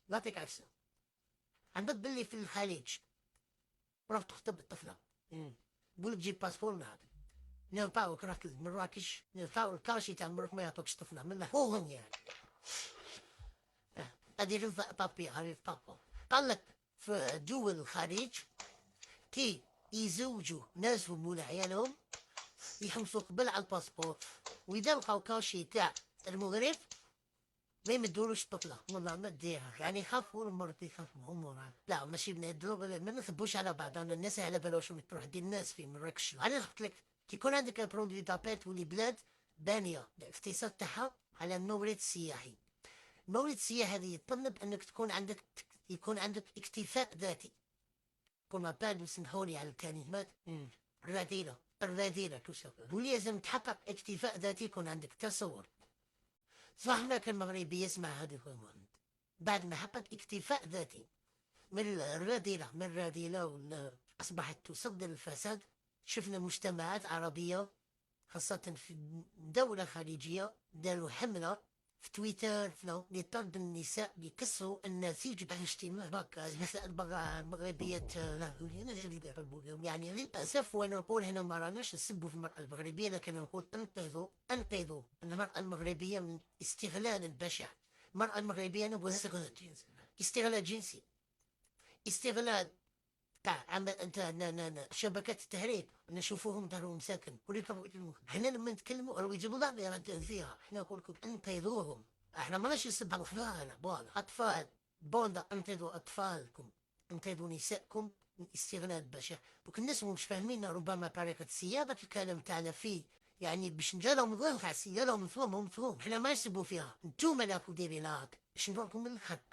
نعطيك عفسة. عندك باللي في الخليج رحت تخطب الطفلة، يقول لك جيب باسبور من هذا، نرفعوك رحت لمراكش نرفعوا الكرشي تاع الملك ما يعطوكش طفلة من هوهم يعني. ادي رفع بابي هذه بابا. قال لك في دول الخليج كي يزوجوا ناسهم ولا عيالهم يحوسوا قبل على الباسبور، واذا لقاو كاشي تاع المغرب ما يمدولوش الطفله، والله ما ديرها يعني يخافوا المرض يخافوا هم. لا ماشي بنهدروا ما نثبوش على بعض، انا الناس على بالوش تروح دي الناس في مراكش. انا قلت لك كي يكون عندك برودوي دابيل تولي بلاد بانيه الاقتصاد تاعها على المورد السياحي. المورد السياحي هذا يتطلب انك تكون عندك، يكون عندك اكتفاء ذاتي. كون ما بعد سمحوا لي على الكلمات الرذيله الرذيله توصف، ولازم تحقق اكتفاء ذاتي، يكون عندك تصور. صح هناك المغربي يسمع هذه الكلمات بعد ما حقق اكتفاء ذاتي من الرذيله من الرذيله اصبحت تصدر الفساد. شفنا مجتمعات عربيه خاصة في دولة خليجية داروا حملة في تويتر اللي طرد النساء بيكسروا النسيج بتاع الاجتماع هكا مثل المغربية. يعني للأسف وأنا نقول هنا ما راناش نسبوا في المرأة المغربية، لكن نقول انقذوا انقذوا المرأة المغربية من استغلال البشع. المرأة المغربية نبغى استغلال جنسي، استغلال تاع عمل انت شبكات التهريب نشوفوهم داروا مساكن احنا لما نتكلموا راهو يجيبوا لنا فيها، احنا نقول لكم انقذوهم. احنا ما ناش نسب اطفال اطفال بوندا، انقذوا اطفالكم، انقذوا نسائكم من استغلال البشر. دوك الناس مش فاهمين ربما طريقة صياغة الكلام تاعنا فيه، يعني باش نجالهم ظهر السيارة مفهوم، احنا ما نسبوا فيها، انتوما اللي راكم دايرين هاك باش نروحكم من الخط.